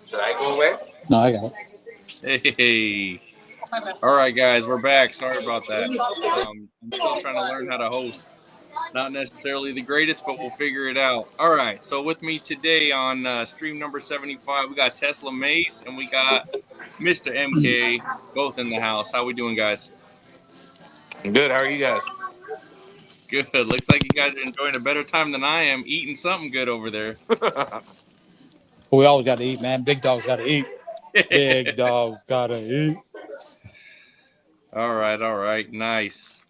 Should I go away? No, I got it. Hey. All right, guys, we're back. Sorry about that. I'm still trying to learn how to host. Not necessarily the greatest, but we'll figure it out. All right, so with me today on stream number 75, we got Tesla Mace and we got Mr. MK, both in the house. How we doing, guys? Good. How are you guys? Good. Looks like you guys are enjoying a better time than I am, eating something good over there. We always got to eat, man. Big dogs got to eat. Big dogs got to eat. All right. Nice.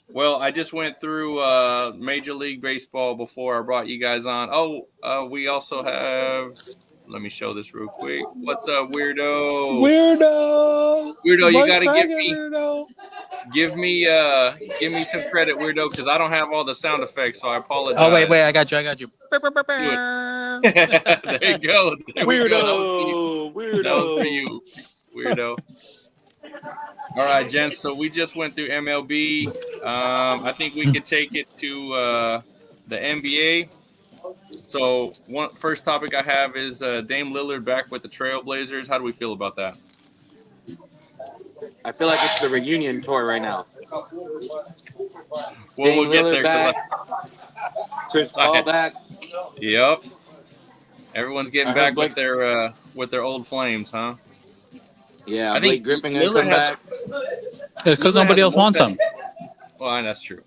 Well, I just went through Major League Baseball before I brought you guys on. Oh, we also have. Let me show this real quick. What's up, weirdo? Weirdo, you gotta weirdo. give me some credit, weirdo, because I don't have all the sound effects, so I apologize. Oh wait, I got you. There you go. There we go. Weirdo. That was for you, weirdo. All right, gents. So we just went through MLB. I think we could take it to the NBA. So first topic I have is Dame Lillard back with the Trailblazers. How do we feel about that? I feel like it's the reunion tour right now. Well, we'll get there. Back, Chris Paul back. Yep. Everyone's getting back with their old flames, huh? Yeah, I think Blake Griffin gonna come back. It's because nobody else wants them. Well, that's true.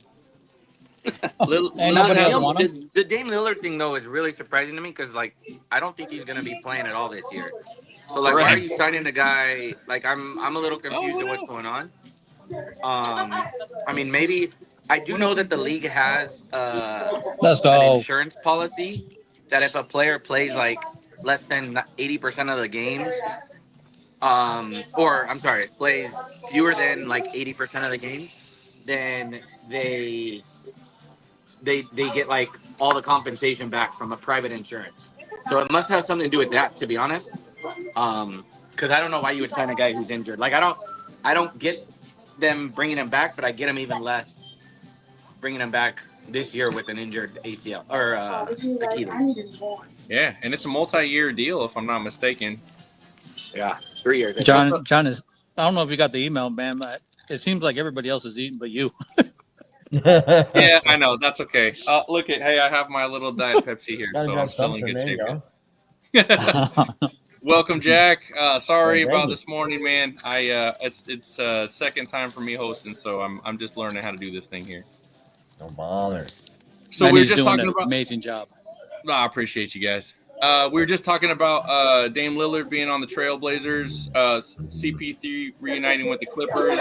Nobody else want them. The Dame Lillard thing though is really surprising to me because I don't think he's gonna be playing at all this year. So why are you signing a guy? I'm a little confused at what's going on. I mean, maybe I do know that the league has an insurance policy that if a player plays less than 80% of the games, plays fewer than 80% of the games, then they get all the compensation back from a private insurance. So it must have something to do with that, to be honest. Because I don't know why you would sign a guy who's injured. I don't get them bringing him back, but I get him even less bringing him back this year with an injured ACL or Achilles. Yeah, and it's a multi-year deal if I'm not mistaken. Yeah, 3 years. John is. I don't know if you got the email, man, but it seems like everybody else is eating but you. Yeah, I know. That's okay. Hey, I have my little Diet Pepsi here, so I'm still in good shape. Welcome, Jack. Sorry about this morning, man. It's second time for me hosting, so I'm just learning how to do this thing here. No bother. So we were just talking about amazing job. I appreciate you guys. We were just talking about Dame Lillard being on the Trailblazers, CP3 reuniting with the Clippers.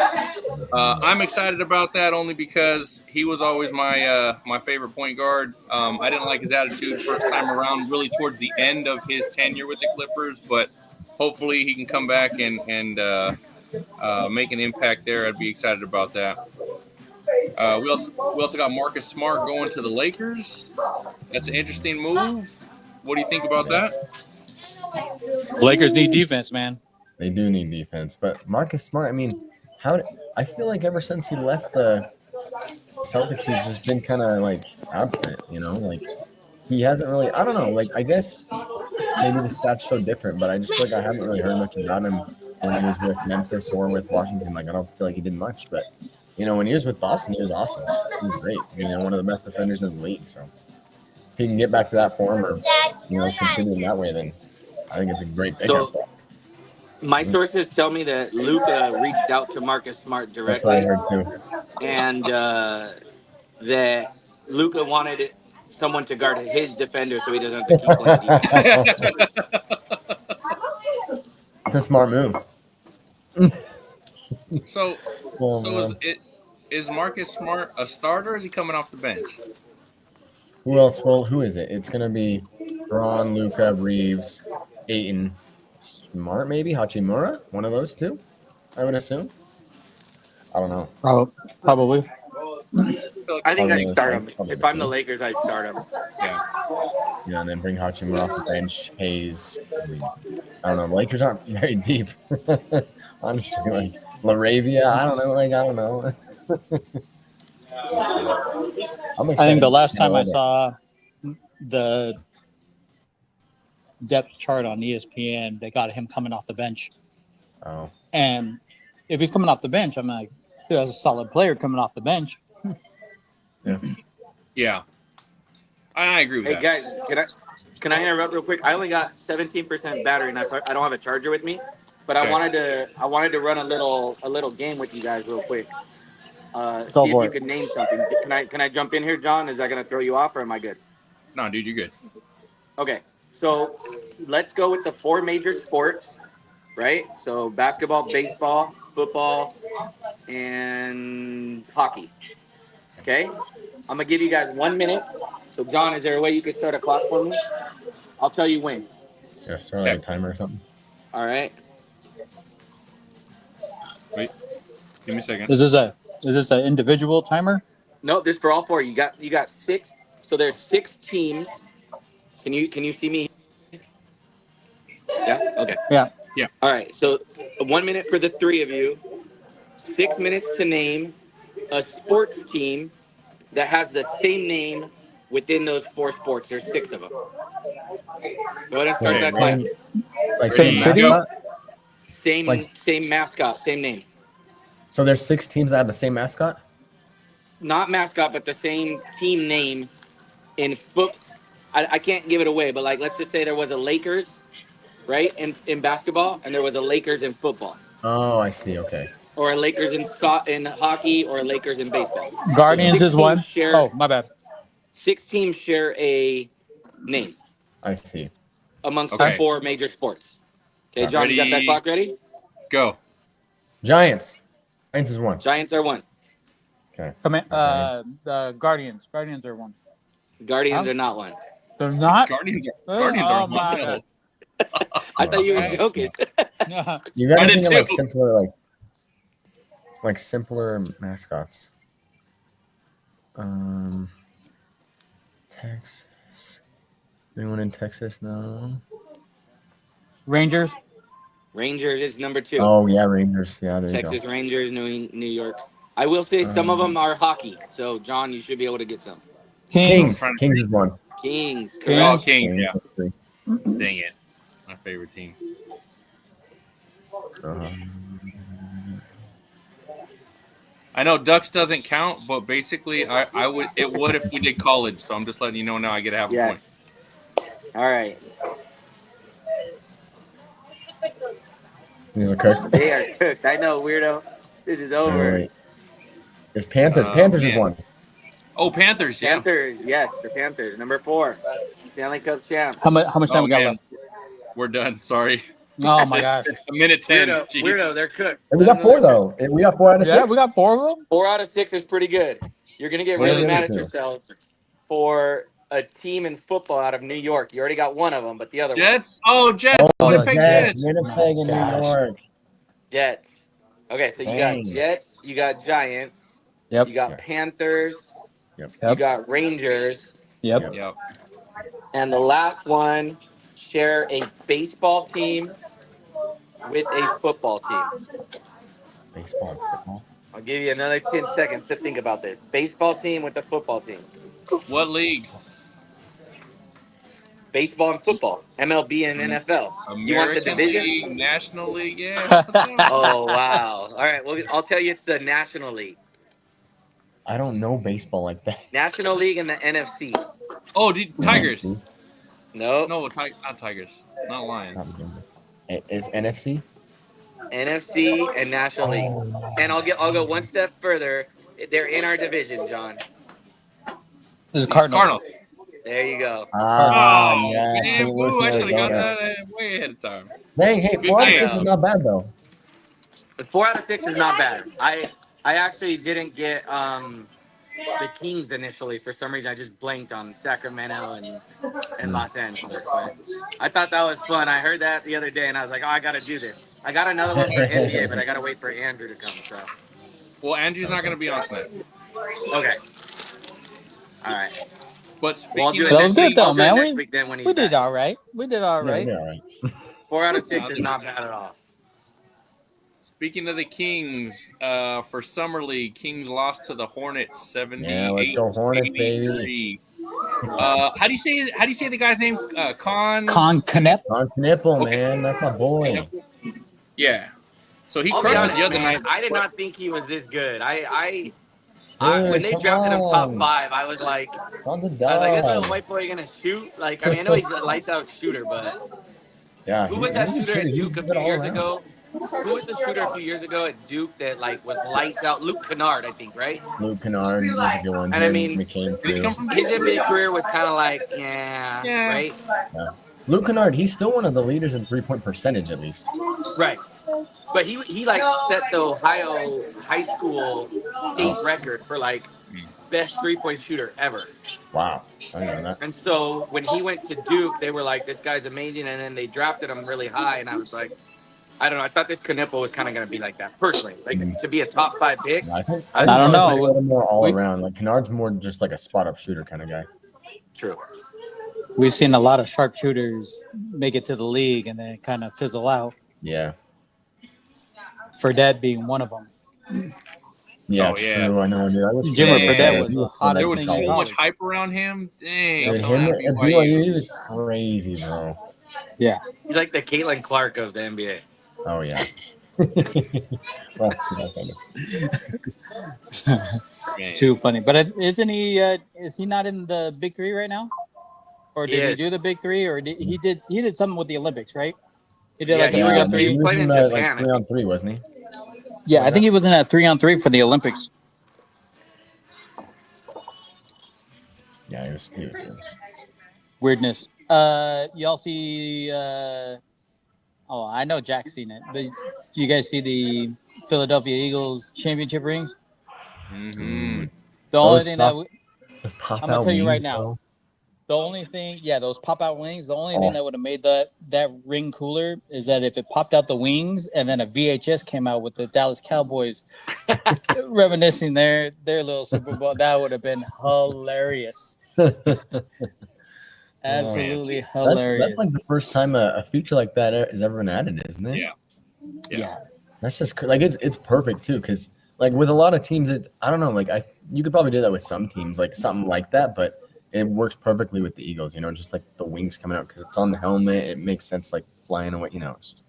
I'm excited about that only because he was always my favorite point guard. I didn't like his attitude first time around, really towards the end of his tenure with the Clippers, but hopefully he can come back and make an impact there. I'd be excited about that. We also got Marcus Smart going to the Lakers. That's an interesting move. What do you think about that? Lakers need defense, man. They do need defense, but Marcus Smart. I mean, I feel like ever since he left the Celtics, he's just been kind of absent. He hasn't really. I don't know. I guess maybe the stats show different, but I just feel like I haven't really heard much about him when he was with Memphis or with Washington. I don't feel like he did much, but when he was with Boston, he was awesome. He was great. One of the best defenders in the league. So if he can get back to that form or continue in that way, then I think it's a great pickup. So my sources tell me that Luka reached out to Marcus Smart directly. That's what I heard too. And that Luka wanted someone to guard his defender so he doesn't have to keep playing defense. That's a smart move. So is Marcus Smart a starter or is he coming off the bench? Who else? Well, who is it? It's going to be Braun, Luka, Reeves, Ayton, Smart, maybe Hachimura. One of those two, I would assume. I don't know. Probably. I think I'd start him. If I'm the Lakers, I'd start him. Yeah, and then bring Hachimura off the bench. Hayes. I don't know. The Lakers aren't very deep. Honestly, Laravia. I don't know. I think the last time I saw the depth chart on ESPN. They got him coming off the bench, Oh, and if he's coming off the bench, I'm like, dude, that's a solid player coming off the bench. Yeah, I agree with Hey that. guys, can I interrupt real quick? I only got 17% battery, and I don't have a charger with me. But Okay. I wanted to run a little game with you guys real quick. Go See if for you it. could name something. Can I jump in here, John? Is that gonna throw you off, or am I good? No, dude, you're good. Okay, so let's go with the 4 major sports, right? So basketball, baseball, football, and hockey. Okay, I'm gonna give you guys 1 minute. So John, is there a way you could start a clock for me? I'll tell you when. yeah, start like a timer or something. All right. Wait, give me a second. Is this an individual timer? No, this for all 4. You got 6. So there's 6 teams. Can you see me? Yeah. Okay. Yeah. All right. So 1 minute for the 3 of you. 6 minutes to name a sports team that has the same name within those 4 sports. There's 6 of them. Go ahead and start Okay, that so- time. Like Same same city? mascot? Same Like- same mascot, same name. So there's 6 teams that have the same mascot. Not mascot, but the same team name in foot. I can't give it away, but like let's just say there was a Lakers, right, in basketball, and there was a Lakers in football, Oh, I see. Okay. or a Lakers in hockey, or a Lakers in baseball. Guardians So is 6 one. teams share- Oh, my bad. 6 teams share a name I see. amongst Okay. the 4 major sports. Okay, John, you got that Ready? clock ready? Go. Giants. Giants is 1. Giants are 1. The Guardians. Guardians are one. Guardians Huh? are not 1. They're not. Guardians Oh, are my one. I thought you were Okay. joking. You got I to did think of like too. simpler, like simpler mascots. Texas. Anyone in Texas? No. Rangers. Rangers is number 2. Oh yeah, Rangers. Yeah, there Texas you go. Rangers, New York. I will say some of them are hockey. So John, you should be able to get some. Kings. Kings. Kings is 1. Kings, Oh, correct. Kings, yeah. That's 3. Dang it. My favorite team. I know Ducks doesn't count, but basically it would if we did college. So I'm just letting you know now I get to have a point. Yes. All right. These are cooked. They are cooked. I know, weirdo. This is All over. right. It's Panthers. Panthers is man. 1. Oh, Panthers, yeah. Panthers, yes, the Panthers. Number 4. Stanley Cup champs. How much time Oh, we got man. left? We're done. Sorry. Oh my gosh. It's a minute 10. Weirdo, Jeez. weirdo, they're cooked. And we got 4 though. We got 4 out of 6. Yeah, we got 4 of them. 4 out of 6 is pretty good. You're gonna get What really is mad it? at yourselves for a team in football out of New York. You already got one of them, but the other Jets. Oh, Jets. Oh, Winnipeg Jets. Jets. Winnipeg and New Gosh. York. one, Jets. Okay, so you Dang. got Jets, you got Giants, Yep. you got Yeah. Panthers, Yep. you got Rangers, Yep. Yep. and the last one share a baseball team with a football team. Baseball and football. I'll give you another 10 seconds to think about this. Baseball team with a football team. What league? Baseball and football. MLB and NFL. You want the American division? League, National League. Yeah. Oh, wow. All right. Well, I'll tell you it's the National League. I don't know baseball like that. National League and the NFC. Oh, Tigers. NFC? Nope. No, not Tigers. Not Lions. Not goodness. Is NFC? NFC and National League. Oh. And I'll go one step further. They're in our division, John. This is Cardinals. Cardinals. There you go. Ah, Oh, yeah. man. St. Louis, Ooh, I should have got Arizona. that way ahead of time. Dang, hey, 4 out of 6 is Damn. not bad though. 4 out of 6 is not bad. I actually didn't get the Kings initially. For some reason, I just blanked on Sacramento and Los Angeles. But I thought that was fun. I heard that the other day, and I was like, oh, I got to do this. I got another one for NBA, but I got to wait for Andrew to come. So, Well, Andrew's not going to be on tonight. okay. All right. But Well, I'll do speaking it That of was next good, week. though, I'll do it man. next week then when he's We did back. all right. We did all right. Yeah, all right. 4 out of 6 is not bad at all. Speaking of the Kings, for Summer League, Kings lost to the Hornets 78. Yeah, let's go Hornets, baby. How do you say the guy's name? Con Knepp. Con Knipple, Okay. man, that's my boy. Yeah. So he I'll be crushed it honest, the other man, night. I did not think he was this good. Dude, When they come drafted him top on. 5, I was like, Son's a this dog. little white boy gonna shoot. Like, I mean, I know he's a lights out shooter, but Yeah, who was that he's a shooter at He's Duke a good few all years around. ago? Who was the shooter a few years ago at Duke that like was lights out? Luke Kennard, I think, right? Luke Kennard, he's a good one. And I Jared mean, McCain Did he too. come from his NBA career was kind of like, yeah, right, Luke Kennard, he's still one of the leaders in 3-point percentage at least. right. But he like set the Ohio high school state record for like best 3-point shooter ever. Wow, I didn't know that. And so when he went to Duke, they were like, this guy's amazing. And then they drafted him really high. And I was like, I don't know. I thought this Knipple was kind of going to be like that, personally. Like, to be a top 5 pick. I think I don't know. Kennard's a little more all around. Like Kennard's more just like a spot up shooter kind of guy. True. We've seen a lot of sharpshooters make it to the league and then kind of fizzle out. Yeah. Fredette being one of them. Yeah, Oh, yeah. true. I know, dude. I was Jimmer Yeah, Fredette he was the so hottest There was thing so in much college. hype around him. Dang. Dude, coming him out of at BYU. BYU, he was crazy, bro. Yeah. He's like the Caitlin Clark of the NBA. Oh yeah. Well, Man. Too funny. But isn't he? Is he not in the Big Three right now? Or He did he is. do the Big Three? Or he did something with the Olympics, right? He did Yeah, like a he was 3-on-3. He played in like Japan, I 3-on-3, wasn't he? Yeah, I think he was in a 3-on-3 for the Olympics. Yeah, he was good. Weirdness. Y'all see? Oh, I know Jack's seen it, but you guys see the Philadelphia Eagles championship rings? Mhm. The Those only thing that pop- Those pop I'm gonna out tell you right wings, now. bro. the only thing, those pop out wings. The only Oh. thing that would have made that ring cooler is that if it popped out the wings and then a VHS came out with the Dallas Cowboys reminiscing their little Super Bowl, that would have been hilarious. Absolutely hilarious. That's like the first time a feature like that has ever been added, isn't it? Yeah. yeah. That's just like it's perfect too, because like with a lot of teams, I don't know, like you could probably do that with some teams, like something like that, but it works perfectly with the Eagles. You know, just like the wings coming out because it's on the helmet, it makes sense, like flying away. You know, it's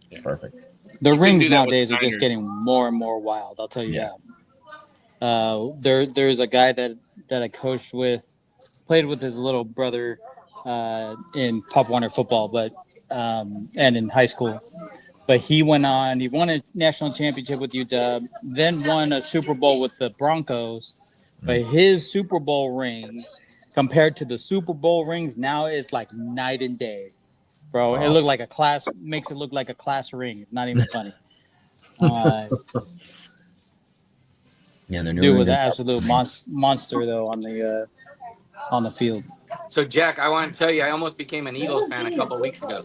just perfect. The rings do that with nowadays are just Niners. getting more and more wild. I'll tell you Yeah. that. There's a guy that I coached with, played with his little brother in Pop Warner football, but and in high school. But he won a national championship with UW, then won a Super Bowl with the Broncos. But his Super Bowl ring, compared to the Super Bowl rings now, is like night and day, bro. Wow. It looked like makes it look like a class ring. Not even funny. Yeah, they're Dude was an doing absolute monster though on the field. So, Jack, I want to tell you, I almost became an Eagles fan a couple weeks ago.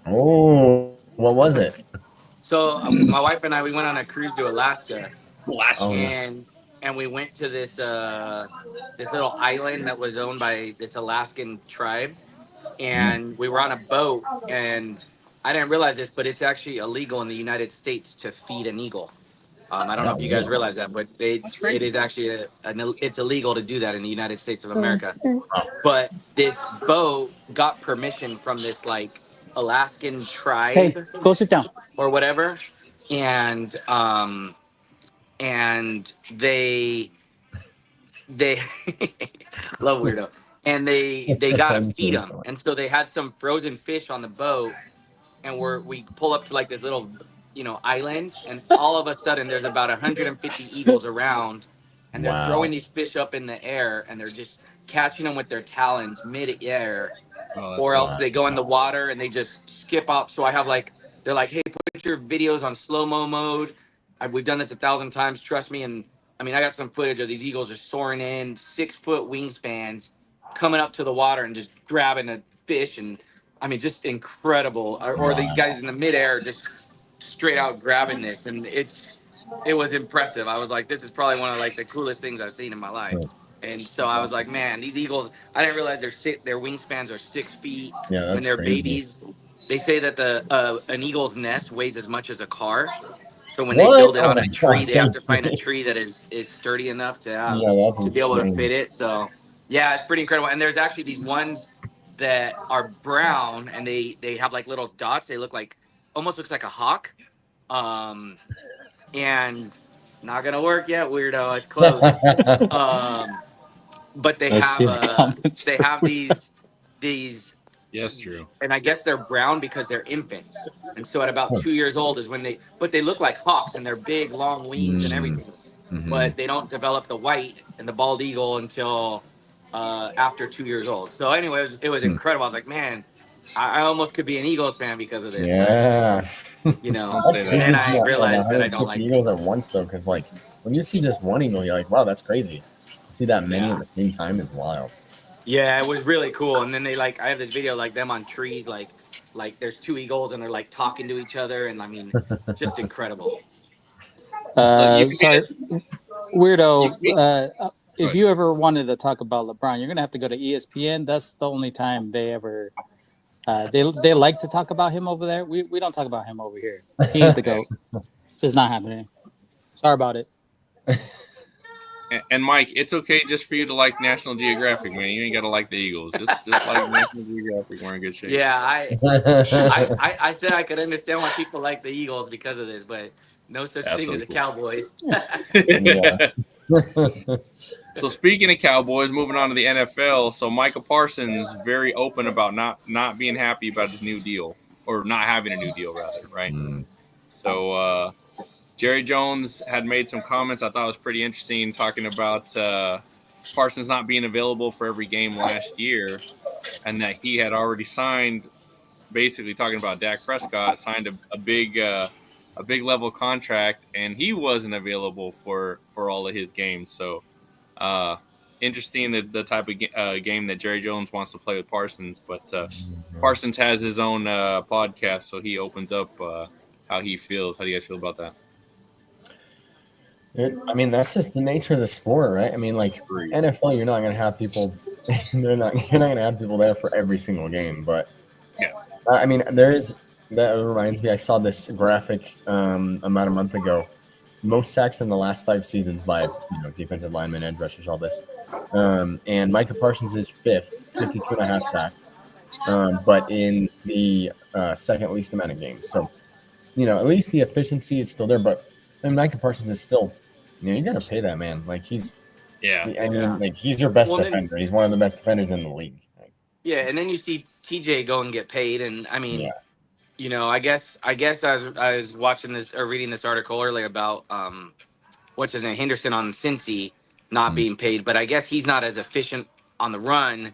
Oh, what was it? So, my wife and I, we went on a cruise to Alaska, Last Oh, one. yeah. and we went to this little island that was owned by this Alaskan tribe, and we were on a boat, and I didn't realize this, but it's actually illegal in the United States to feed an eagle. I don't know if you guys realize that, but it is actually it's illegal to do that in the United States of America. But this boat got permission from this like Alaskan tribe Hey, go sit down. or whatever, and they love weirdo, and they gotta feed them, and so they had some frozen fish on the boat, and we pull up to like this little island, and all of a sudden there's about 150 eagles around, and they're Wow. throwing these fish up in the air, and they're just catching them with their talons mid-air, Oh, that's or else wild. they go in the water and they just skip up. So I have they're like, hey, put your videos on slow-mo mode. We've done this 1,000 times, trust me. And I mean, I got some footage of these eagles just soaring in, 6-foot wingspans, coming up to the water and just grabbing a fish, and I mean, just incredible. Or these guys in the midair just straight out grabbing this, and it was impressive. I was like, this is probably one of like the coolest things I've seen in my life. And so I was like, man, these eagles, I didn't realize their wingspans are 6 feet Yeah, that's when they're crazy. babies. They say that an eagle's nest weighs as much as a car. So when What? they build it Oh on my a tree, God, they have to find a that's tree that is sturdy enough to Yeah, that's be able to insane. fit it. So Yeah, it's pretty incredible. And there's actually these ones that are brown and they have like little dots. They look like almost looks like a hawk. And not gonna work yet, weirdo. It's close. But they Let's see have the comments. they have these Yes, true. and I guess they're brown because they're infants. And so at about 2 years old is when they look like hawks and they're big, long wings and everything. Mhm. But they don't develop the white and the bald eagle until after 2 years old. So anyway, it was incredible. I was like, man, I almost could be an Eagles fan because of this. Yeah. You know, That's and then I crazy. realized that I pick don't the like Eagles at once though, because like when you see just one eagle, you're like, wow, that's crazy. To see that many Yeah. at the same time is wild. Yeah, it was really cool. And then they I have this video like them on trees, like there's two eagles and they're like talking to each other, and I mean, just incredible. Sorry, weirdo. You- If you ever wanted to talk about LeBron, you're gonna have to go to ESPN. That's the only time they ever. They like to talk about him over there. We don't talk about him over here. He ain't the GOAT. It's just not happening. Sorry about it. And Mike, it's okay just for you to like National Geographic, man. You ain't got to like the Eagles. Just like National Geographic. We're in good shape. Yeah, I said I could understand why people like the Eagles because of this, but no such That's thing so as the cool. Cowboys. Yeah. So speaking of Cowboys, moving on to the NFL. So Micah Parsons very open about not being happy about his new deal, or not having a new deal rather, right? Mm. So Jerry Jones had made some comments I thought was pretty interesting, talking about Parsons not being available for every game last year, and that he had already signed, basically talking about Dak Prescott, signed a big level contract, and he wasn't available for all of his games. So interesting the type of game that Jerry Jones wants to play with Parsons. But Parsons has his own podcast, so he opens up how he feels. How do you guys feel about that? I mean, that's just the nature of the sport, right? I mean, like NFL, you're not going to have people. You're not going to have people there for every single game. But Yeah. I mean, there is. That reminds me. I saw this graphic about a month ago. Most sacks in the last 5 seasons by defensive linemen, edge rushers, all this. And Micah Parsons is 5th, 52.5 sacks, but in the second least amount of games. So, at least the efficiency is still there. But Micah Parsons is still, you got to pay that man. Like he's your best defender. He's one of the best defenders in the league. Yeah, and then you see TJ go and get paid, and I mean, Yeah. I guess I was watching this or reading this article earlier about what's his name, Henderson on Cincy not being paid, but I guess he's not as efficient on the run.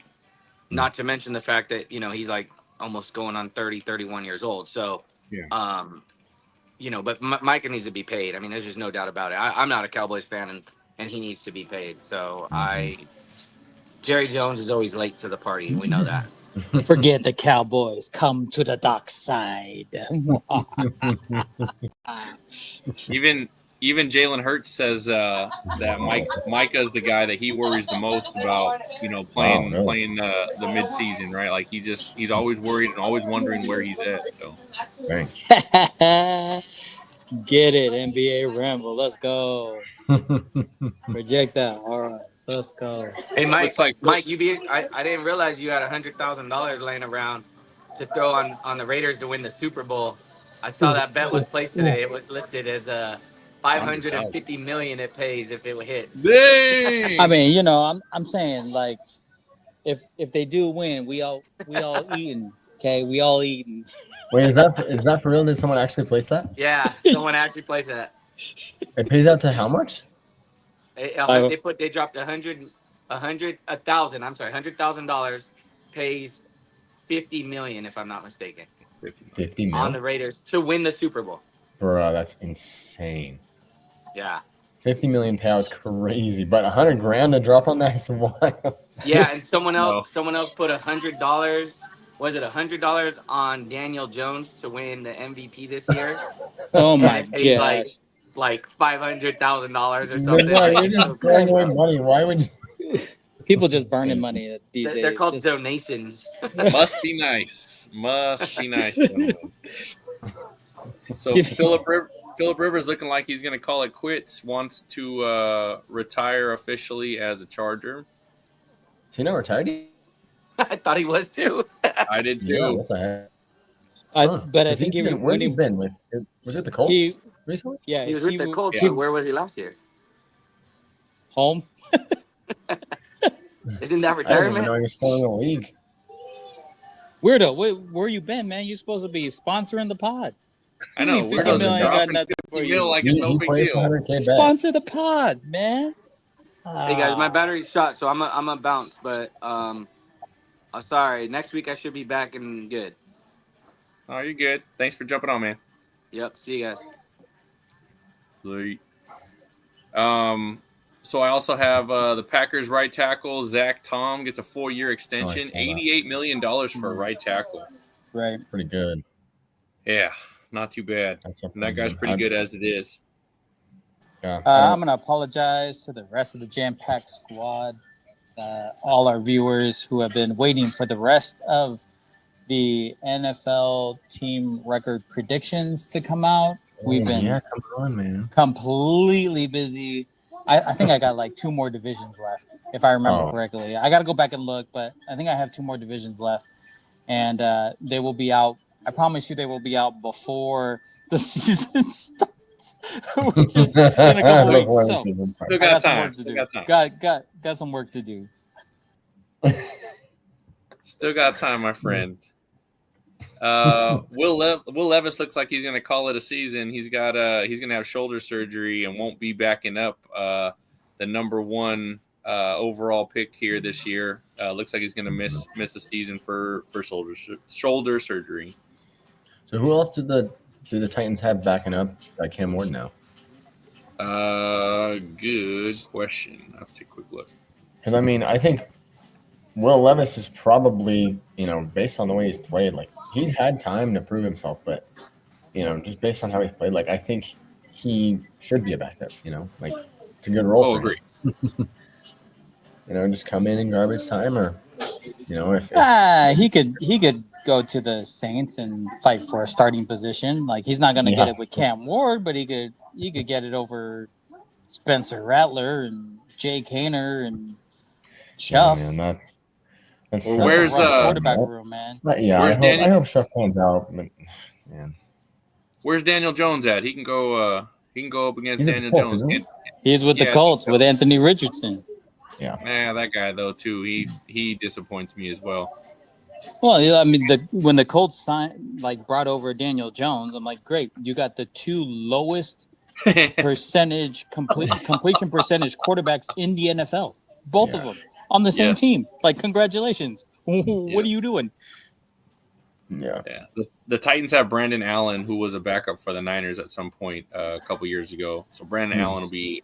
Not to mention the fact that he's like almost going on 30, 31 years old. So, but Micah needs to be paid. I mean, there's just no doubt about it. I'm not a Cowboys fan, and he needs to be paid. So Jerry Jones is always late to the party. We know that. Forget the Cowboys. Come to the dark side. Even Jalen Hurts says that Micah is the guy that he worries the most about, playing the midseason, right? Like he's always worried and always wondering where he's at. So Get it, NBA Ramble. Let's go. Reject that. All right, let's go. Hey, Mike. It's like- Mike, I didn't realize you had $100,000 laying around to throw on the Raiders to win the Super Bowl. I saw that bet was placed today. It was listed as $550 million. It pays if it hits. dang! I mean, I'm saying like, if they do win, we all eating. Okay, we all eating. Wait, is that for real? Did someone actually place that? Yeah, someone actually placed that. It pays out to how much? They dropped $100,000 pays $50 million if I'm not mistaken 50 on the million. Raiders to win the Super Bowl. Bro, that's insane. Yeah. 50 million pounds, crazy. But $100,000 to drop on that is wild. Yeah, and someone else put $100. Was it $100 on Daniel Jones to win the MVP this year? Oh my And it paid gosh. like $500,000 or something. No, you're just throwing away money. Why would you? People just burning money these days. They're called Just- donations. Must be nice. Gentlemen. So Philip Rivers looking like he's going to call it quits. Wants to retire officially as a Charger. he not retired yet? I thought he was too. I did too. Yeah, what the heck? But I 'Cause think he's been, where's he been with? Was it the Colts recently? Yeah, He was with the Colts. he- But where was he last year? home. Isn't that I didn't even know retirement? he was still in the league. Weirdo, where you been, man? You're supposed to be sponsoring the pod. I know. $50 We're just million got dropping nothing 50 for you. mil like it's no He big plays deal. 100K bet. Sponsor the pod, man. Hey guys, my battery's shot, so I'm a bounce. But sorry. Next week I should be back and good. Oh, you're good. Thanks for jumping on, man. Yep. See you guys. Sweet. So I also have the Packers right tackle Zach Tom gets a 4-year extension, saw that. $88 million for a right tackle. Right. Pretty good. Yeah, not too bad. That's And that guy's pretty good as it is. Yeah. I'm gonna apologize to the rest of the jam-packed squad, all our viewers who have been waiting for the rest of the NFL team record predictions to come out. We've been come on, man. completely busy. I think I got like 2 more divisions left, if I remember correctly. I got to go back and look, but I think I have 2 more divisions left, and they will be out. I promise you, they will be out before the season starts, which is in a couple weeks. So Still I got got some time. work to Still do. got time. Got some work to do. Still got time, my friend. Will Levis looks like he's going to call it a season. He's going to have shoulder surgery and won't be backing up the number 1 overall pick here this year. Looks like he's going to miss the season for shoulder surgery. So who else do the Titans have backing up Cam Ward now? Good question. I have to take a quick look. Because I mean, I think Will Levis is probably, based on the way he's played, like he's had time to prove himself, but just based on how he's played, like I think he should be a backup. Like it's a good role. Oh, for him. agree. Just come in garbage time, or if He could go to the Saints and fight for a starting position. Like he's not going to get it with Cam Ward, but he could get it over Spencer Rattler and Jake Haener and Schuff. man, that's Well, where's, a rough quarterback room, man? yeah, where's I hope Schuff pans out, but man, Where's Daniel Jones at? He can go up against He's at Daniel the Colts, Jones. isn't he? He's with the Yeah, Colts so. with Anthony Richardson. Yeah, that guy though too. He disappoints me as well. Well, I mean, when the Colts brought over Daniel Jones, I'm like, great, you got the 2 lowest completion percentage quarterbacks in the NFL, both of them on the same team. Like, congratulations. What are you doing? Yeah. The Titans have Brandon Allen, who was a backup for the Niners at some point a couple years ago. So Brandon Allen will be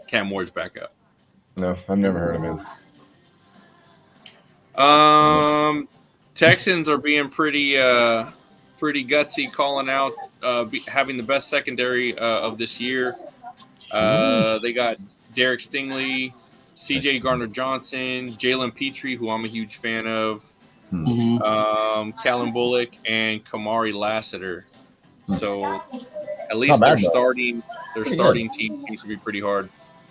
Cam Ward's backup. No, I've never heard of him. Texans are being pretty gutsy, calling out having the best secondary of this year. They got Derek Stingley, C.J. Gardner-Johnson, Jalen Petrie, who I'm a huge fan of, Callum Bullock, and Kamari Lassiter. So at least Not bad, their starting team seems to be pretty hard.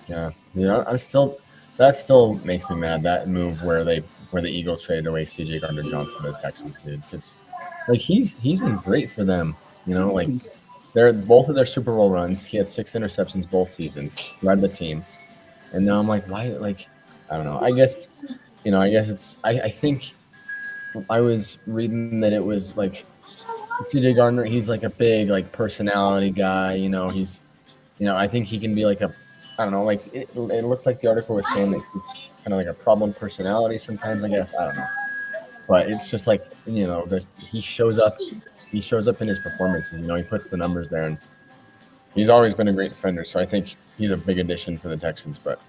Yeah, that still makes me mad, that move where the Eagles traded away C.J. Gardner-Johnson to the Texans, dude. Because like he's been great for them. Like they're both of their Super Bowl runs. He had 6 interceptions both seasons, led the team, and now I'm like, why? Like, I don't know. I guess it's. I think I was reading that it was like C.J. Gardner. He's like a big personality guy. He's I think he can be like a. I don't know, it looked like the article was saying that he's kind of like a problem personality sometimes, I guess. I don't know. But it's just he shows up in his performances, he puts the numbers there, and he's always been a great defender. So I think he's a big addition for the Texans. But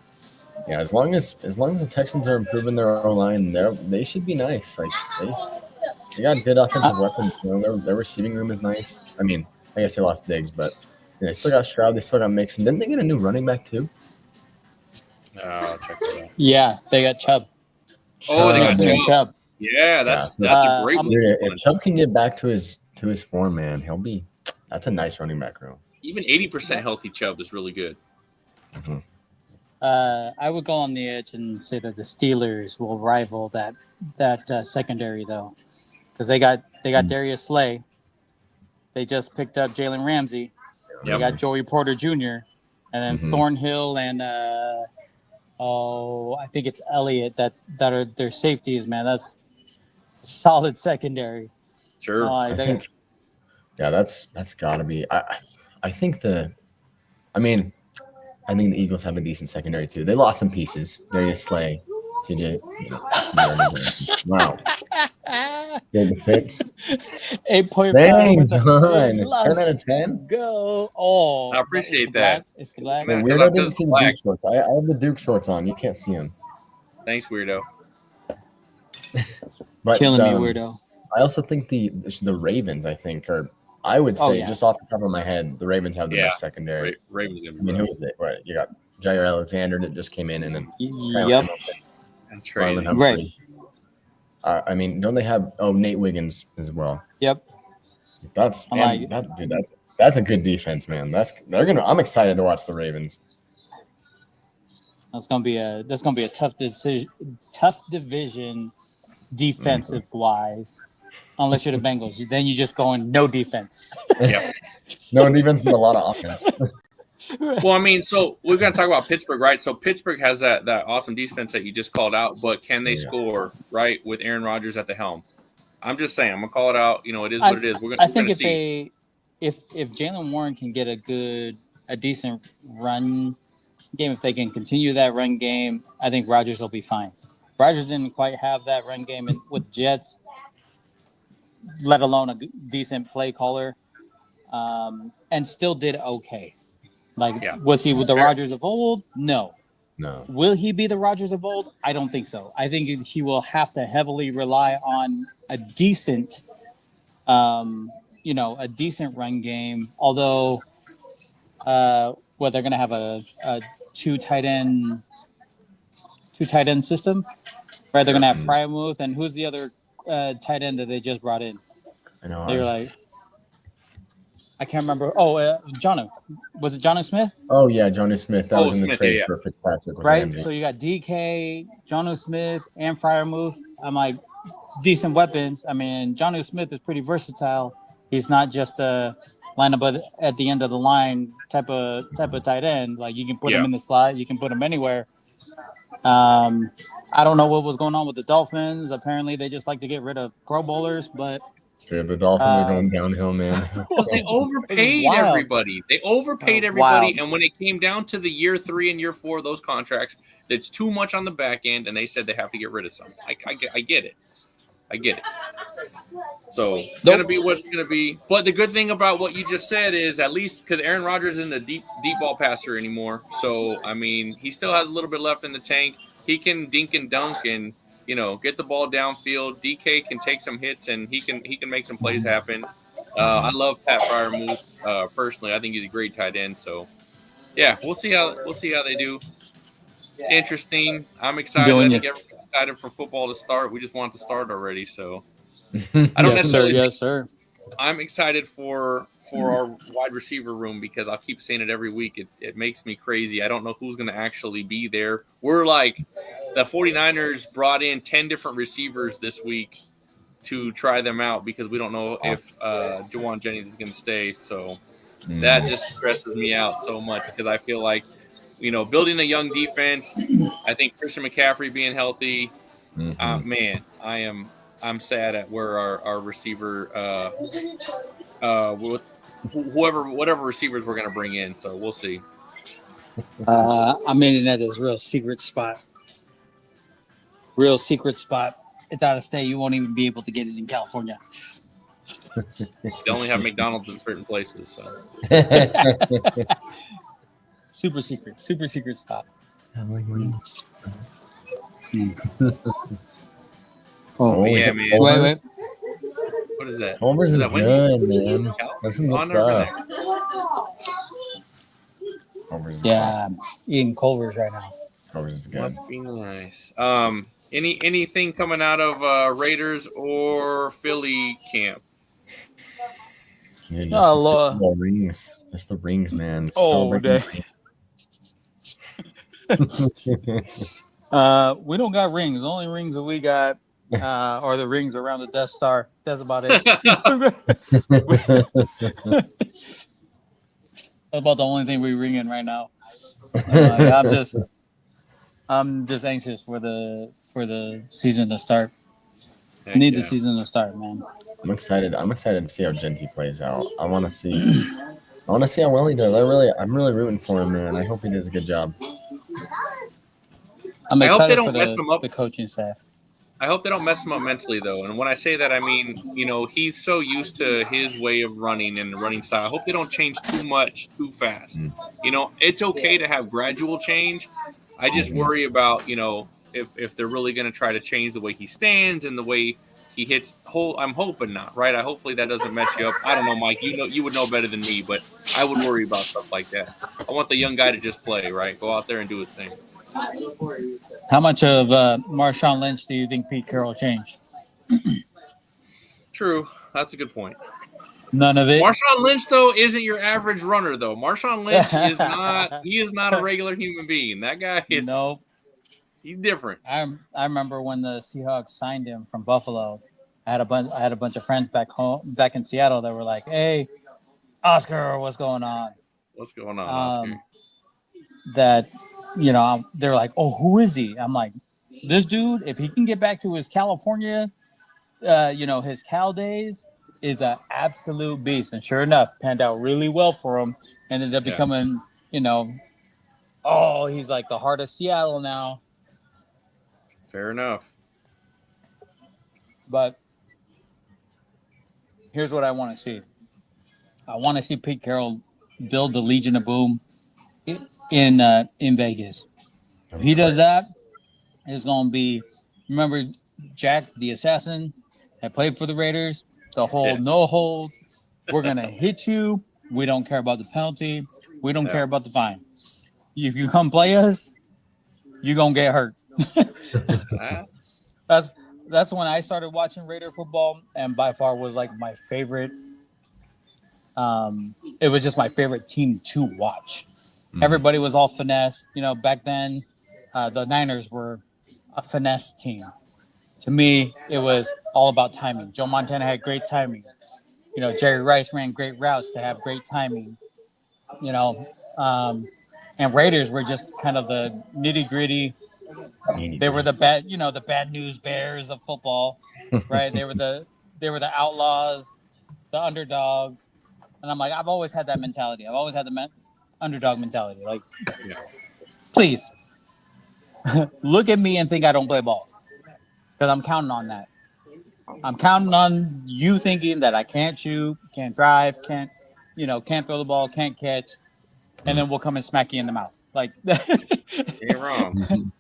yeah, as long as the Texans are improving their O-line, they should be nice. Like they got good offensive weapons. Their receiving room is nice. I mean, I guess they lost Diggs, but they still got Stroud. They still got Mixon. Didn't they get a new running back too? I'll check that out. Yeah, they got Chubb. Oh, they got Mixon and Chubb. Yeah, that's so a great one. Dude, if Chubb can get back to his form, man, that's a nice running back room. Even 80% healthy Chubb is really good. I would go on the edge and say that the Steelers will rival that secondary though, because they got Darius Slay. They just picked up Jalen Ramsey. They Yep. got Joey Porter Jr. and then Mhm. Thornhill and I think it's Elliott. That are their safeties. Man, that's a solid secondary. Sure. I think, yeah, that's got to be. I think the Eagles have a decent secondary too. They lost some pieces. Darius Slay, CJ. Wow. David Fitz. 8.5. Dang, with the- John. 10 Let's out of 10. Go. Oh, I appreciate it's the that. black. It's the black. Man, Man, 'cause Weirdo I'm didn't just see the black. Duke shorts. I have the Duke shorts on. You can't see them. Thanks, weirdo. But, Killing me, weirdo. I also think the Ravens, I would say, Oh, yeah. just off the top of my head, the Ravens have the Yeah. best secondary. Ravens gonna I be mean, rough. who is it? Right, you got Jair Alexander that just came in, and then Yep. That's Marlon crazy. Humphrey. I mean, don't they have Nate Wiggins as well? Yep. That's I'm and that's a good defense, man. I'm excited to watch the Ravens. That's gonna be a tough division, defensive wise. Unless you're the Bengals, then you just going no defense. No defense, but a lot of offense. Well, I mean, so we've got to talk about Pittsburgh, right? So Pittsburgh has that awesome defense that you just called out, but can they Yeah. score, right, with Aaron Rodgers at the helm? I'm just saying, I'm gonna call it out. You know, it is what it is. I think we're gonna if Jalen Warren can get a decent run game, if they can continue that run game, I think Rodgers will be fine. Rodgers didn't quite have that run game with Jets, let alone a decent play caller, and still did okay. Like, Yeah. was he with the Fair. Rodgers of old? No. No. Will he be the Rodgers of old? I don't think so. I think he will have to heavily rely on a decent, a decent run game. Although, they're going to have a two tight end system, right? They're going to have Fryermuth, and who's the other tight end that they just brought in? I know. They were like, I can't remember. Oh, Jonnu. Was it Jonnu Smith? Oh yeah, Johnny Smith. That Oh, was in the Smith, trade yeah. for Fitzpatrick. with Right. Ramsey. So you got DK, Jonnu Smith, and Fryermuth. I'm like, decent weapons. I mean, Jonnu Smith is pretty versatile. He's not just a line up at the end of the line type of tight end. Like, you can put him in the slot, you can put him anywhere. I don't know what was going on with the Dolphins. Apparently, they just like to get rid of Pro Bowlers, but Dude, the Dolphins are going downhill, man. Well, they overpaid wild. everybody. They overpaid Oh, everybody, wild. and when it came down to the year 3 and year 4 of those contracts, that's too much on the back end, and they said they have to get rid of some. I get it. I get it. So it's gonna be what it's gonna be. But the good thing about what you just said is, at least because Aaron Rodgers isn't a deep ball passer anymore. So I mean, he still has a little bit left in the tank. He can dink and dunk and get the ball downfield. DK can take some hits and he can make some plays happen. I love Pat Fryermuth personally. I think he's a great tight end. So yeah, we'll see how they do. It's interesting. I'm excited. I think everyone's excited for football to start. We just want it to start already. So I don't necessarily. Yes, sir. I'm excited for our wide receiver room because I'll keep saying it every week. It makes me crazy. I don't know who's going to actually be there. We're like, the 49ers brought in 10 different receivers this week to try them out because we don't know if Jawan Jennings is going to stay. So that just stresses me out so much because I feel like, building a young defense, I think Christian McCaffrey being healthy, man, I'm sad at where our receiver, whatever receivers we're going to bring in. So we'll see. I'm in at this real secret spot. It's out of state. You won't even be able to get it in California. They only have McDonald's in certain places. So. Super secret spot. Oh, yeah, is it man. Culver's? What is that? Culver's is that good, Wendy's? man. That's some good On over stuff. there. Culver's is Yeah, I'm eating Culver's right now. good. Culver's is good. Must be nice. Anything coming out of Raiders or Philly camp? Dude, Oh, the Lord. Super Bowl rings. Just the rings, man. Oh, Celebrating. We don't got rings. The only rings that we got are the rings around the Death Star. That's about it. That's about the only thing we ring in right now. I'm just anxious for the season to start. Heck Need yeah. the season to start, man. I'm excited to see how Genty plays out. I want to see how well he does. I'm really rooting for him, man. I hope he does a good job. I'm I hope they excited don't for mess him up. the coaching staff. I hope they don't mess him up mentally, though. And when I say that, I mean, he's so used to his way of running and the running style. I hope they don't change too much too fast. It's okay to have gradual change. I just worry about, if they're really going to try to change the way he stands and the way he hits I'm hoping not, right? Hopefully that doesn't mess you up. I don't know, Mike. You would know better than me, but I would worry about stuff like that. I want the young guy to just play, right? Go out there and do his thing. How much of Marshawn Lynch do you think Pete Carroll changed? True. That's a good point. None of it. Marshawn Lynch, though, isn't your average runner, though. Marshawn Lynch is not a regular human being. That guy is Nope. He's different. I remember when the Seahawks signed him from Buffalo. I had a bunch of friends back in Seattle that were like, "Hey, Oscar, what's going on?" What's going on, Oscar? That they're like, "Oh, who is he?" I'm like, "This dude, if he can get back to his California, his Cal days, is an absolute beast." And sure enough, panned out really well for him. Ended up becoming, he's like the heart of Seattle now. Fair enough. But here's what I want to see. I want to see Pete Carroll build the Legion of Boom in Vegas. If he does that, it's going to be, remember Jack the Assassin that played for the Raiders? The whole no holds. We're going to hit you. We don't care about the penalty. We don't care about the fine. If you come play us, you're going to get hurt. That's when I started watching Raider football, and by far was like my favorite. It was just my favorite team to watch. Everybody was all finesse. Back then, the Niners were a finesse team. To me, it was all about timing. Joe Montana had great timing. Jerry Rice ran great routes to have great timing. And Raiders were just kind of the nitty gritty. They were the bad news bears of football, right? They were the outlaws, the underdogs, and I'm like, I've always had that mentality. I've always had the underdog mentality. Like, please look at me and think I don't play ball, because I'm counting on that. I'm counting on you thinking that I can't shoot, can't drive, can't throw the ball, can't catch, and then we'll come and smack you in the mouth. Like, ain't wrong.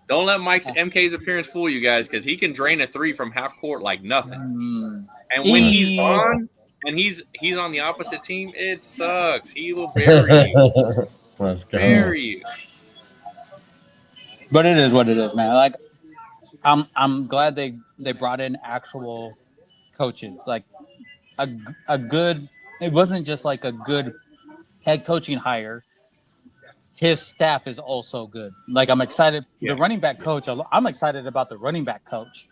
Don't let MK's appearance fool you guys, because he can drain a three from half court like nothing. And when he's on and he's on the opposite team, it sucks. He will bury you. Let's go. Bury you. But it is what it is, man. Like, I'm glad they brought in actual coaches, like a good. It wasn't just like a good head coaching hire. His staff is also good. Like, I'm excited. The running back coach, I'm excited about the running back coach.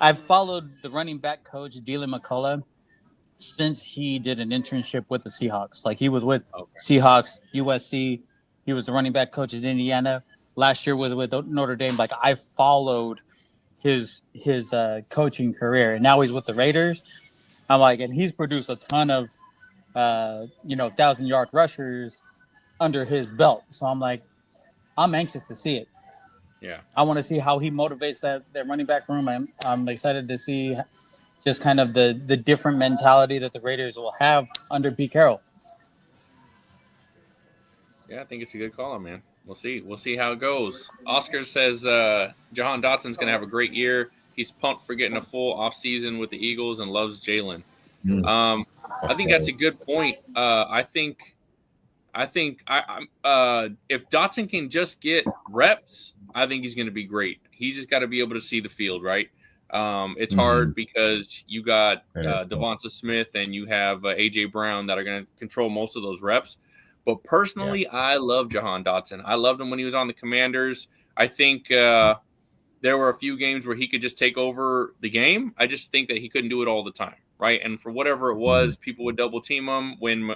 I've followed the running back coach, Dylan McCullough, since he did an internship with the Seahawks. Like, he was with Seahawks, USC. He was the running back coach at Indiana. Last year was with Notre Dame. Like, I followed his coaching career. And now he's with the Raiders. I'm like, and he's produced a ton of, 1,000-yard rushers under his belt. So I'm like, I'm anxious to see it. Yeah. I want to see how he motivates that running back room. I'm excited to see just kind of the different mentality that the Raiders will have under Pete Carroll. Yeah, I think it's a good call, man. We'll see. We'll see how it goes. Oscar says Jahan Dotson's going to have a great year. He's pumped for getting a full offseason with the Eagles and loves Jalen. I think that's a good point. I think if Dotson can just get reps, I think he's going to be great. He's just got to be able to see the field, right? It's hard because you got Devonta Smith and you have A.J. Brown that are going to control most of those reps. But personally, I love Jahan Dotson. I loved him when he was on the Commanders. I think there were a few games where he could just take over the game. I just think that he couldn't do it all the time, right? And for whatever it was, people would double team him when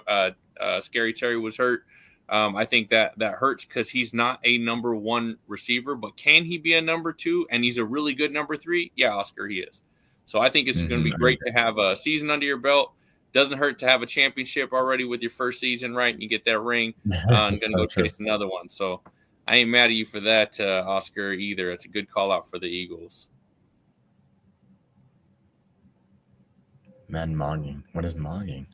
Scary Terry was hurt. I think that hurts because he's not a number one receiver, but can he be a number two? And he's a really good number three. Yeah, Oscar, he is. So I think it's going to be great to have a season under your belt. Doesn't hurt to have a championship already with your first season, right? And you get that ring and going to go chase another one. So I ain't mad at you for that, Oscar, either. It's a good call out for the Eagles. Man mogging. What is mogging?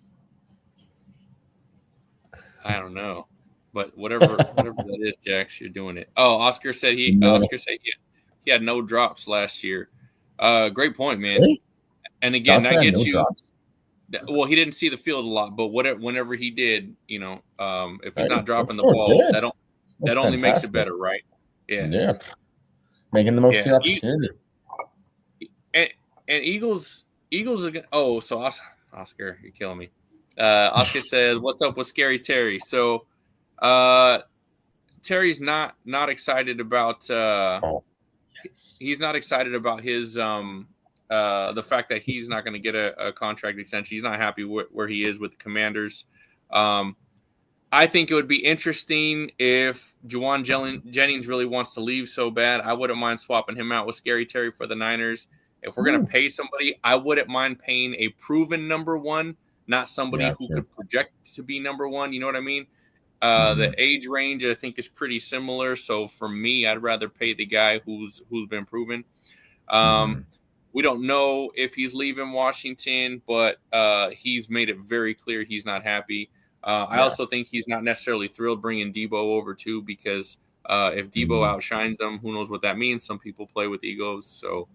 I don't know. But whatever that is, Jax, you're doing it. Oh, Oscar said he had no drops last year. Great point, man. Really? And again, Dotson that gets no you. drops? Well, he didn't see the field a lot, but whenever he did, if he's Right. not dropping the That's still ball, good. that only makes it better, right? Yeah. Making the most of the opportunity. And Eagles are gonna. Oh, so Oscar, you're killing me. Oscar says, "What's up with Scary Terry?" So, Terry's not excited about. He's not excited about his the fact that he's not going to get a contract extension. He's not happy where he is with the Commanders. I think it would be interesting if Juwan Jennings really wants to leave so bad. I wouldn't mind swapping him out with Scary Terry for the Niners. If we're going to pay somebody, I wouldn't mind paying a proven number one, not somebody who could project to be number one. You know what I mean? The age range, I think, is pretty similar. So for me, I'd rather pay the guy who's been proven. We don't know if he's leaving Washington, but he's made it very clear he's not happy. I also think he's not necessarily thrilled bringing Debo over too, because if Debo outshines them, who knows what that means? Some people play with egos, so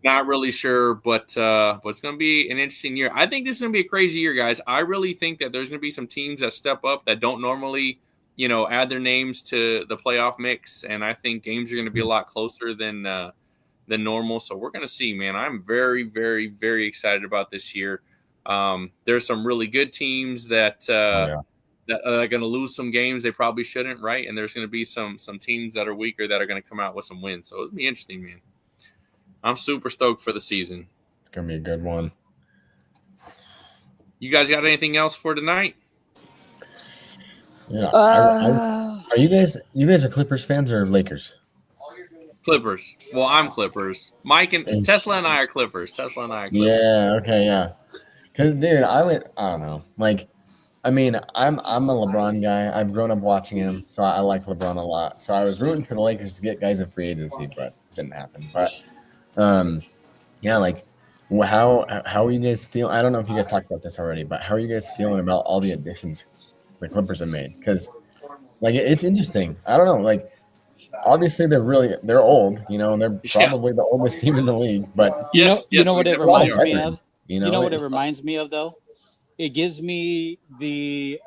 not really sure. But it's going to be an interesting year. I think this is going to be a crazy year, guys. I really think that there's going to be some teams that step up that don't normally, add their names to the playoff mix, and I think games are going to be a lot closer than normal. So we're going to see, man. I'm very, very, very excited about this year. There's some really good teams that are going to lose some games they probably shouldn't, right? And there's going to be some teams that are weaker that are going to come out with some wins. So it'll be interesting, man. I'm super stoked for the season. It's going to be a good one. You guys got anything else for tonight? Yeah. Are you guys are Clippers fans or Lakers? Clippers. Well, I'm Clippers. Mike and Tesla and I are Clippers. Yeah. Okay. Yeah. Because, dude, I don't know. Like, I mean, I'm a LeBron guy. I've grown up watching him, so I like LeBron a lot. So I was rooting for the Lakers to get guys in free agency, but it didn't happen. But, like, how are you guys feeling? I don't know if you guys talked about this already, but how are you guys feeling about all the additions the Clippers have made? Because, like, it's interesting. I don't know. Like, obviously they're old. They're probably the oldest team in the league. But you know what it reminds me of? You know what it reminds me of, though? It gives me the,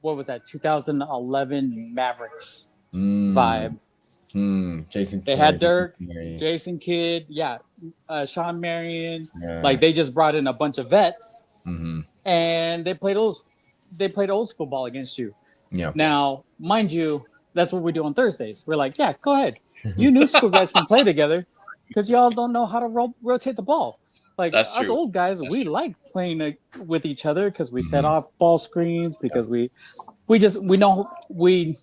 what was that, 2011 Mavericks vibe. Jason Kidd. They had Dirk, Jason Kidd, Sean Marion. Yeah. Like, they just brought in a bunch of vets, and they played old school ball against you. Yeah. Now, mind you, that's what we do on Thursdays. We're like, yeah, go ahead. You new school guys can play together because y'all don't know how to rotate the ball. Like, that's us true. old guys, we like playing with each other because we set off ball screens, because we know we've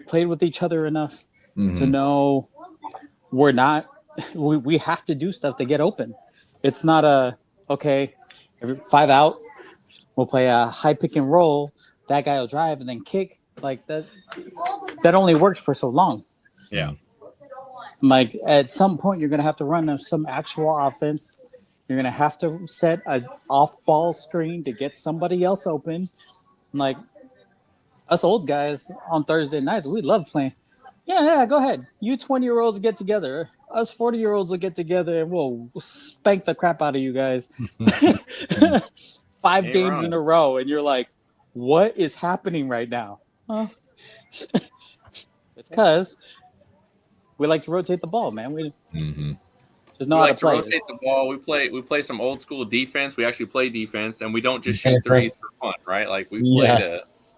played with each other enough to know we have to do stuff to get open. It's not every 5 out, we'll play a high pick and roll. That guy will drive and then kick. Like, that only works for so long. Yeah. Like, at some point, you're going to have to run some actual offense. You're going to have to set an off-ball screen to get somebody else open. Like, us old guys on Thursday nights, we love playing. Yeah, go ahead. You 20-year-olds get together. Us 40-year-olds will get together, and we'll spank the crap out of you guys. 5 games in a row, and you're like, what is happening right now? It's because we like to rotate the ball, man. Just know We how like to to play. rotate the ball. We play some old school defense. We actually play defense, and we don't just shoot threes for fun, right? Like we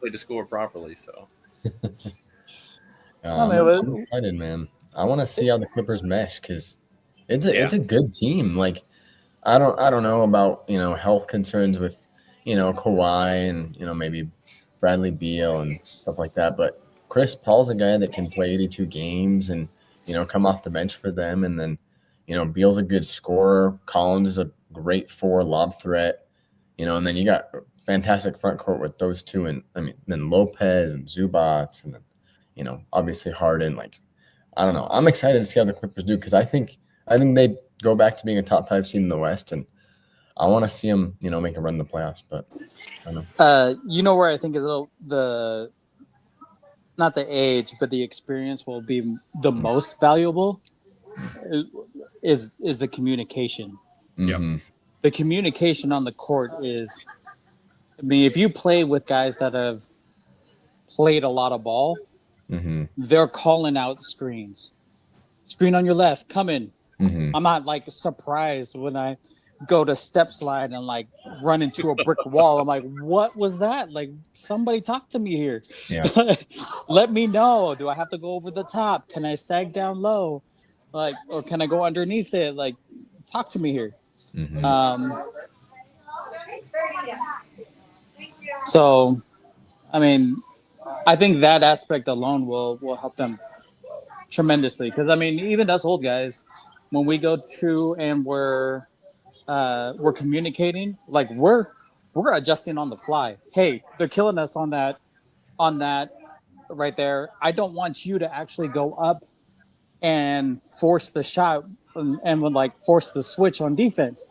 play to score properly. So I'm excited, man. I want to see how the Clippers mesh because it's a good team. Like I don't know about health concerns with Kawhi and maybe Bradley Beal and stuff like that, but Chris Paul's a guy that can play 82 games and come off the bench for them, and then Beal's a good scorer. Collins is a great lob threat, and then you got fantastic front court with those two, and then Lopez and Zubats, and then obviously Harden. Like I don't know, I'm excited to see how the Clippers do because I think they go back to being a top 5 seed in the West, and I want to see them make a run in the playoffs. But I don't know. Where I think is the not the age, but the experience will be the most valuable is the communication. Mm-hmm. The communication on the court is, if you play with guys that have played a lot of ball, they're calling out screens. Screen on your left, come in. I'm not surprised when I go to step slide and run into a brick wall. I'm like, what was that? Like, somebody talk to me here. Yeah. Let me know. Do I have to go over the top? Can I sag down low? Or can I go underneath it? Talk to me here. So, I think that aspect alone will help them tremendously. Because even us old guys, when we go through and we're communicating, we're adjusting on the fly. Hey, they're killing us on that right there. I don't want you to actually go up and force the shot and force the switch on defense.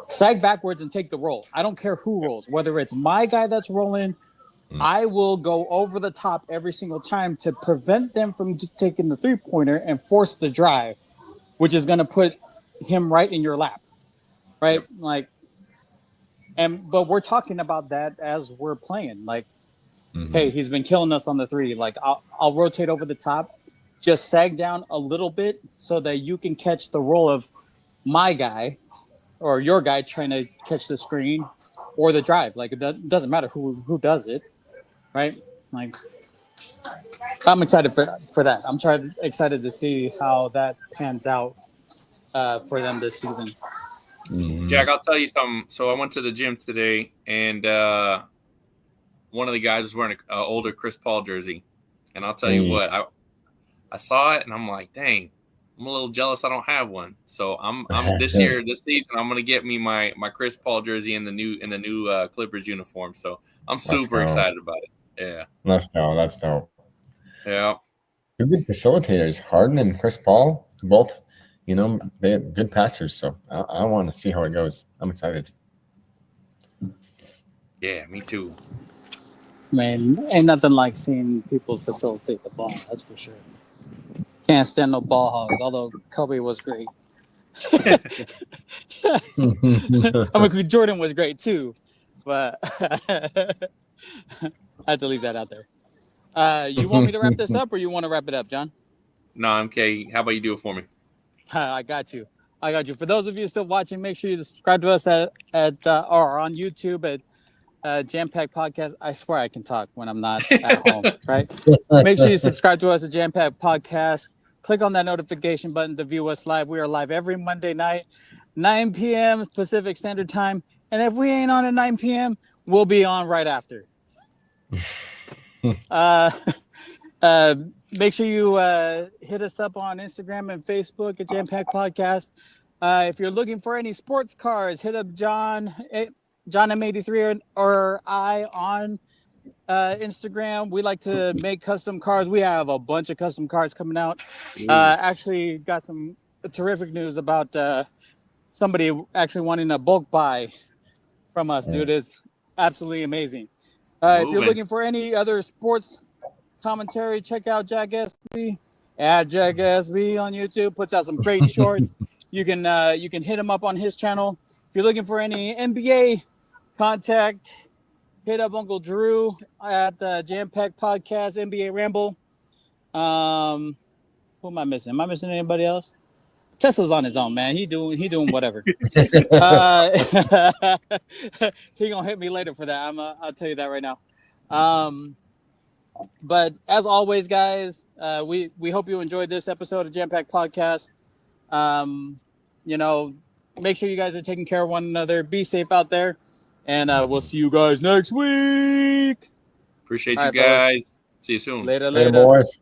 Sag backwards and take the roll. I don't care who rolls, whether it's my guy that's rolling. I will go over the top every single time to prevent them from taking the 3-pointer and force the drive, which is going to put him right in your lap. Right? Yep. But we're talking about that as we're playing. Hey, he's been killing us on the 3. I'll rotate over the top, just sag down a little bit so that you can catch the roll of my guy or your guy trying to catch the screen or the drive. It doesn't matter who does it, right? I'm excited for that. I'm excited to see how that pans out for them this season. Jack, I'll tell you something. So I went to the gym today, and one of the guys was wearing an older Chris Paul jersey. And I'll tell you what, I saw it, and I'm like, dang, I'm a little jealous I don't have one. So I'm this season, I'm going to get me my Chris Paul jersey in the new Clippers uniform. So I'm super excited about it. Yeah. Let's go. That's dope. Yeah. Two good facilitators, Harden and Chris Paul, both. They have good passers, so I want to see how it goes. I'm excited. Yeah, me too. Man, ain't nothing like seeing people facilitate the ball. That's for sure. Can't stand no ball hogs, although Kobe was great. Jordan was great too, but I had to leave that out there. You want me to wrap this up, or you want to wrap it up, John? No, I'm okay. How about you do it for me? I got you. For those of you still watching, make sure you subscribe to us at or on YouTube at Jam Pack Podcast. I swear I can talk when I'm not at home, right? Make sure you subscribe to us at Jam Pack Podcast. Click on that notification button to view us live. We are live every Monday night, 9 p.m. Pacific Standard Time. And if we ain't on at 9 p.m., we'll be on right after. Make sure you hit us up on Instagram and Facebook at Jam Pack Podcast. If you're looking for any sports cars, hit up John M83 or I on Instagram. We like to make custom cars. We have a bunch of custom cars coming out. Actually got some terrific news about somebody actually wanting a bulk buy from us, dude. It's absolutely amazing. If you're looking for any other sports commentary, check out Jack SB at Jack SB on YouTube. Puts out some great shorts. You can hit him up on his channel. If you're looking for any NBA contact, hit up Uncle Drew at Jam Pack Podcast NBA Ramble. Who am I missing? Am I missing anybody else? Tesla's on his own, man. He doing whatever. He gonna hit me later for that. I'll tell you that right now. But as always, guys, we hope you enjoyed this episode of Jam Pack Podcast. Make sure you guys are taking care of one another. Be safe out there, and we'll see you guys next week. Appreciate All you right, fellas. guys. See you soon. Later. Later, boys.